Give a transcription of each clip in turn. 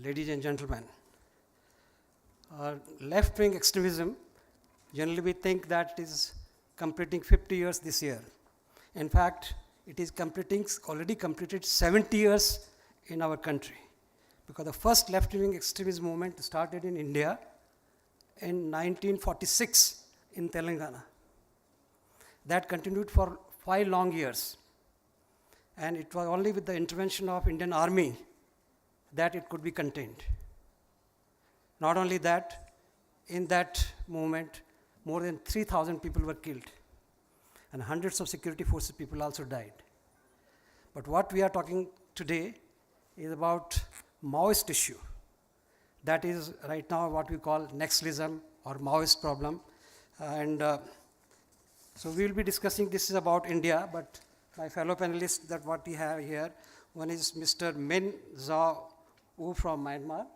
ladies and gentlemen. Left-wing extremism, generally we think that it is completing 50 years this year. In fact, it is already completed 70 years in our country. Because the first left-wing extremism movement started in India in 1946 in Telangana. That continued for 5 long years. And it was only with the intervention of Indian Army that it could be contained. Not only that, in that movement, more than 3,000 people were killed. And hundreds of security forces people also died. But what we are talking today is about Maoist issue. That is right now what we call Naxalism or Maoist problem. So we will be discussing this is about India, but my fellow panelists that what we have here, one is Mr. Min Zhao Wu from Myanmar.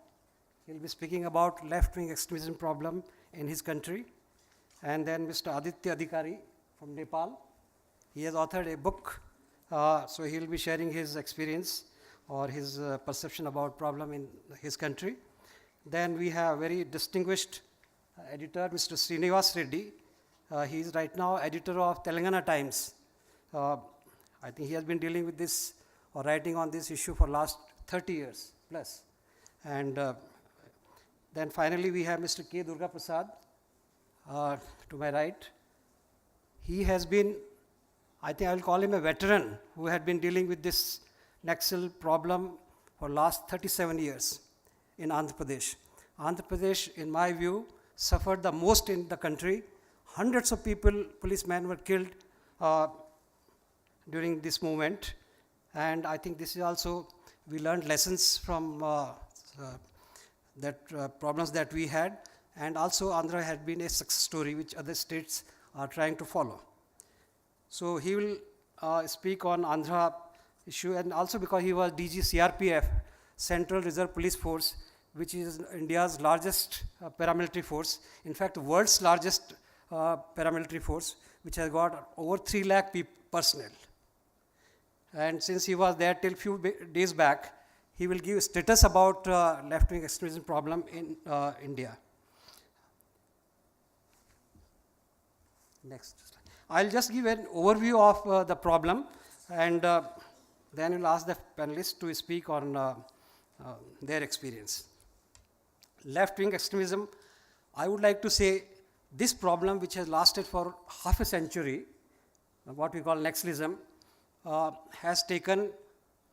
He'll be speaking about left-wing extremism problem in his country. And then Mr. Aditya Adhikari from Nepal. He has authored a book, so he'll be sharing his experience or his perception about problem in his country. Then we have very distinguished editor, Mr. Srinivas Reddy. He is right now editor of Telangana Times. I think he has been dealing with this or writing on this issue for last 30 years plus. And then finally we have Mr. K. Durga Prasad to my right. He has been, I think I will call him a veteran who had been dealing with this Naxal problem for last 37 years in Andhra Pradesh. Andhra Pradesh, in my view, suffered the most in the country. Hundreds of people, policemen were killed during this movement. And I think this is also, we learned lessons from problems that we had. And also Andhra had been a success story which other states are trying to follow. So he will speak on Andhra issue, and also because he was DG CRPF, Central Reserve Police Force, which is India's largest paramilitary force. In fact, the world's largest paramilitary force, which has got over 3 lakh personnel. And since he was there till few days back, he will give status about left-wing extremism problem in India. Next slide. I'll just give an overview of the problem, and then we'll ask the panelists to speak on their experience. Left-wing extremism, I would like to say this problem, which has lasted for half a century, what we call Naxalism, has taken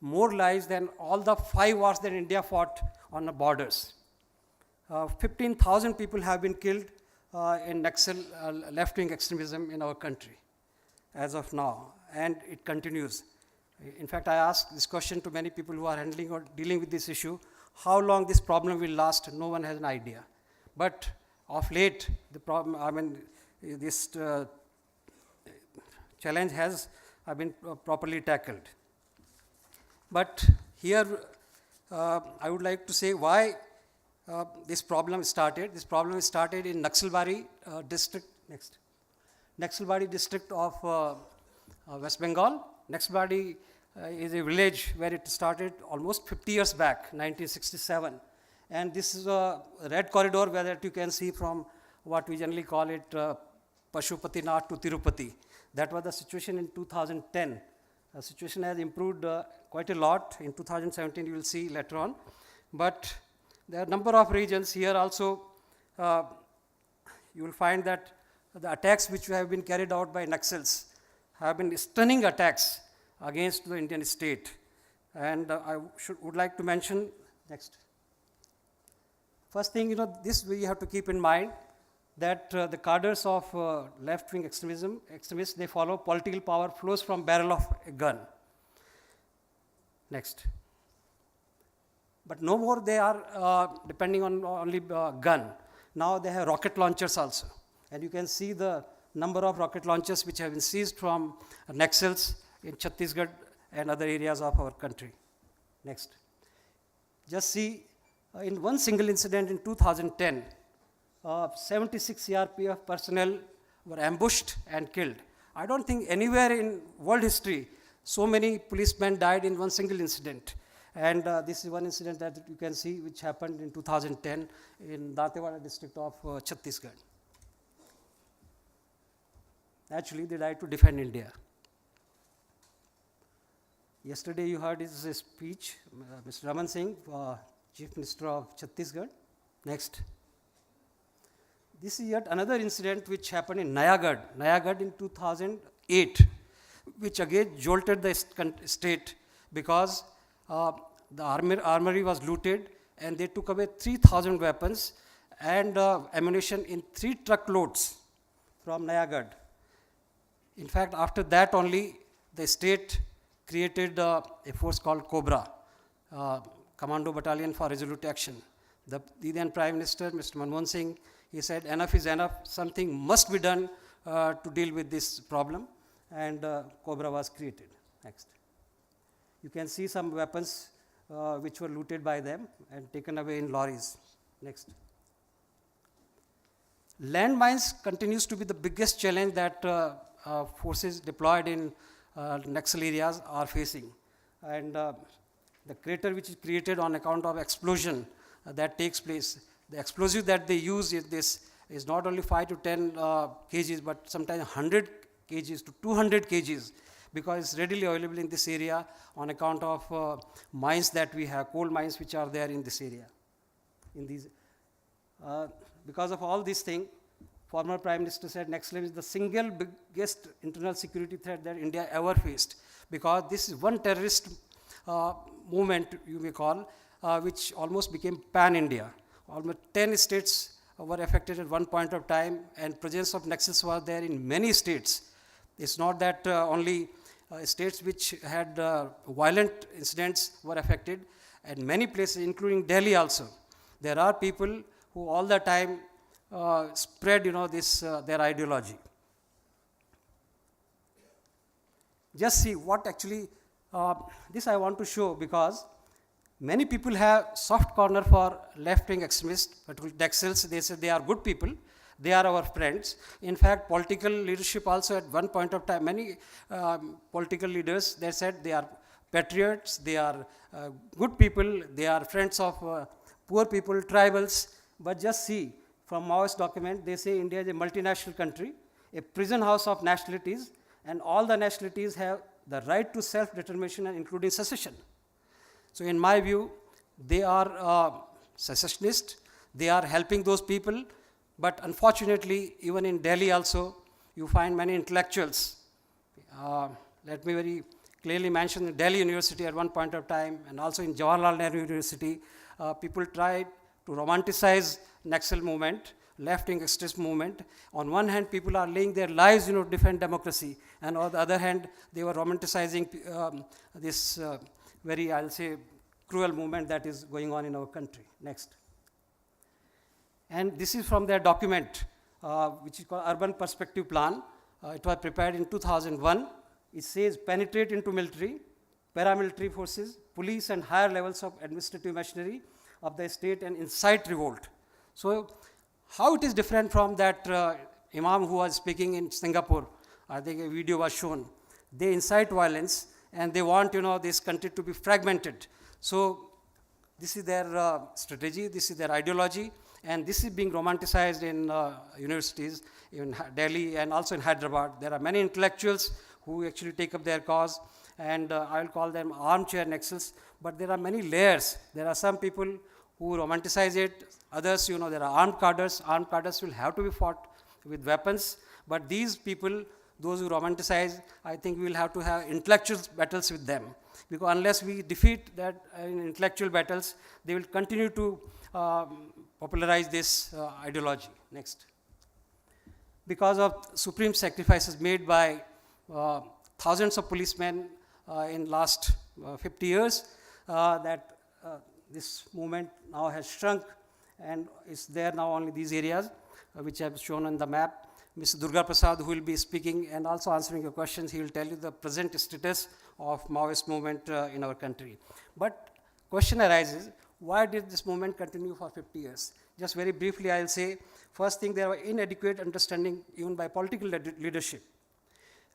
more lives than all the 5 wars that India fought on the borders. 15,000 people have been killed in Naxal left-wing extremism in our country as of now, and it continues. In fact, I asked this question to many people who are handling or dealing with this issue, how long this problem will last, no one has an idea. But of late, the problem, this challenge has been properly tackled. But here, I would like to say why this problem started. This problem started in Naxalbari district, Naxalbari district of West Bengal. Naxalbari is a village where it started almost 50 years back, 1967. And this is a red corridor where that you can see from what we generally call it Pashupatinath to Tirupati. That was the situation in 2010. The situation has improved quite a lot. In 2017, you will see later on. But there are a number of regions here also. You will find that the attacks which have been carried out by Naxals have been stunning attacks against the Indian state. And I would like to mention, next. First thing, this we have to keep in mind that the cadres of left-wing extremists, they follow political power flows from barrel of a gun. Next. But no more they are depending on only gun. Now they have rocket launchers also. And you can see the number of rocket launchers which have been seized from Naxals in Chhattisgarh and other areas of our country. Next. Just see, in one single incident in 2010, 76 CRPF personnel were ambushed and killed. I don't think anywhere in world history so many policemen died in one single incident. And this is one incident that you can see which happened in 2010 in Dantewada district of Chhattisgarh. Actually, they died to defend India. Yesterday you heard his speech, Mr. Raman Singh, Chief Minister of Chhattisgarh. Next. This is yet another incident which happened in Nayagarh in 2008, which again jolted the state because the armory was looted and they took away 3,000 weapons and ammunition in 3 truckloads from Nayagarh. In fact, after that only the state created a force called Cobra, Commando Battalion for Resolute Action. The then Prime Minister, Mr. Raman Singh, he said enough is enough, something must be done to deal with this problem, and Cobra was created. Next. You can see some weapons which were looted by them and taken away in lorries. Next. Landmines continues to be the biggest challenge that forces deployed in Naxal areas are facing. And the crater which is created on account of explosion that takes place, the explosive that they use is not only 5 to 10 kgs, but sometimes 100 kgs to 200 kgs, because it's readily available in this area on account of mines that we have, coal mines which are there in this area. Because of all these things, former Prime Minister said Naxalism is the single biggest internal security threat that India ever faced, because this is one terrorist movement, you may call, which almost became pan-India. Almost 10 states were affected at one point of time, and presence of Naxals was there in many states. It's not that only states which had violent incidents were affected, and many places, including Delhi also. There are people who all the time spread, their ideology. Just see what actually, this I want to show, because many people have soft corner for left-wing extremists, but Naxals, they say they are good people, they are our friends. In fact, political leadership also at one point of time, many political leaders, they said they are patriots, they are good people, they are friends of poor people, tribals. But just see, from Maoist document, they say India is a multinational country, a prison house of nationalities, and all the nationalities have the right to self-determination, including secession. So in my view, they are secessionists, they are helping those people, but unfortunately, even in Delhi also, you find many intellectuals. Let me very clearly mention Delhi University at one point of time, and also in Jawaharlal Nehru University, people tried to romanticize Naxal movement, left-wing extremist movement. On one hand, people are laying their lives, to defend democracy, and on the other hand, they were romanticizing this very, I'll say, cruel movement that is going on in our country. Next. And this is from their document, which is called Urban Perspective Plan. It was prepared in 2001. It says penetrate into military, paramilitary forces, police, and higher levels of administrative machinery of the state and incite revolt. So how it is different from that imam who was speaking in Singapore? I think a video was shown. They incite violence, and they want this country to be fragmented. So this is their strategy, this is their ideology, and this is being romanticized in universities in Delhi and also in Hyderabad. There are many intellectuals who actually take up their cause, and I'll call them armchair Naxals, but there are many layers. There are some people who romanticize it, others, there are armed cadres. Armed cadres will have to be fought with weapons, but these people, those who romanticize, I think we will have to have intellectual battles with them, because unless we defeat that in intellectual battles, they will continue to popularize this ideology. Next. Because of supreme sacrifices made by thousands of policemen in last 50 years, that this movement now has shrunk and is there now only these areas which I have shown on the map. Mr. Durga Prasad, who will be speaking and also answering your questions, he will tell you the present status of Maoist movement in our country. But question arises, why did this movement continue for 50 years? Just very briefly, I will say, first thing, there was inadequate understanding even by political leadership.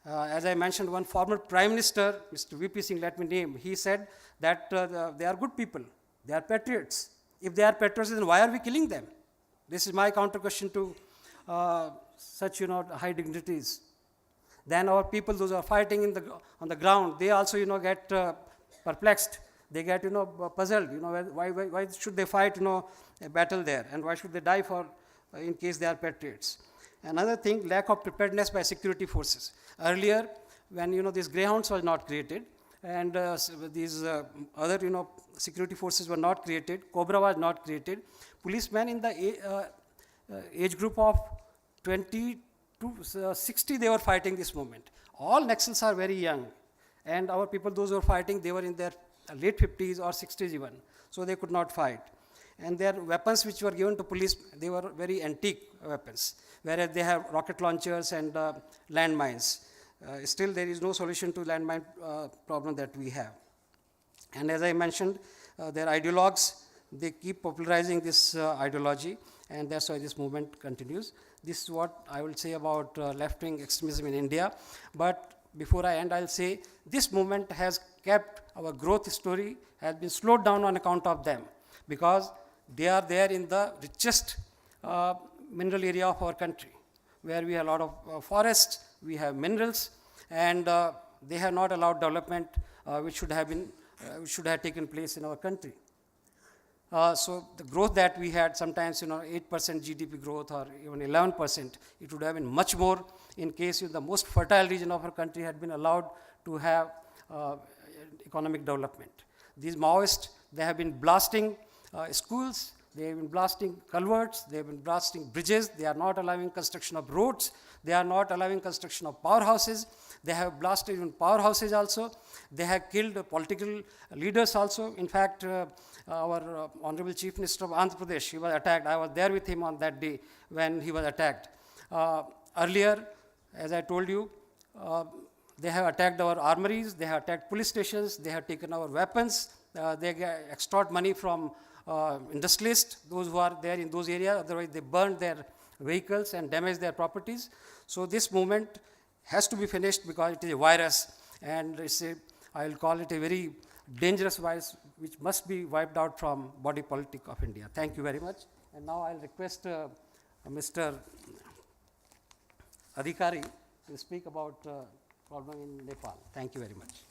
As I mentioned, one former Prime Minister, Mr. VP Singh, let me name, he said that they are good people, they are patriots. If they are patriots, then why are we killing them? This is my counter question to such high dignitaries. Then our people, those who are fighting on the ground, they also get perplexed. They get puzzled. Why should they fight a battle there, and why should they die for in case they are patriots? Another thing, lack of preparedness by security forces. Earlier, when these greyhounds were not created, and these other security forces were not created, Cobra was not created, policemen in the age group of 20 to 60, they were fighting this movement. All Naxals are very young, and our people, those who were fighting, they were in their late 50s or 60s even, so they could not fight. And their weapons which were given to police, they were very antique weapons, whereas they have rocket launchers and landmines. Still, there is no solution to landmine problem that we have. And as I mentioned, their ideologues, they keep popularizing this ideology, and that's why this movement continues. This is what I will say about left-wing extremism in India. But before I end, I'll say this movement has kept our growth story, has been slowed down on account of them, because they are there in the richest mineral area of our country, where we have a lot of forests, we have minerals, and they have not allowed development which should have taken place in our country. So the growth that we had, sometimes 8% GDP growth or even 11%, it would have been much more in case the most fertile region of our country had been allowed to have economic development. These Maoists, they have been blasting schools, they have been blasting culverts, they have been blasting bridges, they are not allowing construction of roads, they are not allowing construction of powerhouses, they have blasted even powerhouses also, they have killed political leaders also. In fact, our Honorable Chief Minister of Andhra Pradesh, he was attacked. I was there with him on that day when he was attacked. Earlier, as I told you, they have attacked our armories, they have attacked police stations, they have taken our weapons, they extort money from industrialists, those who are there in those areas, otherwise they burn their vehicles and damage their properties. So this movement has to be finished because it is a virus, and I will call it a very dangerous virus which must be wiped out from body politic of India. Thank you very much. And now I'll request Mr. Adhikari to speak about problem in Nepal. Thank you very much.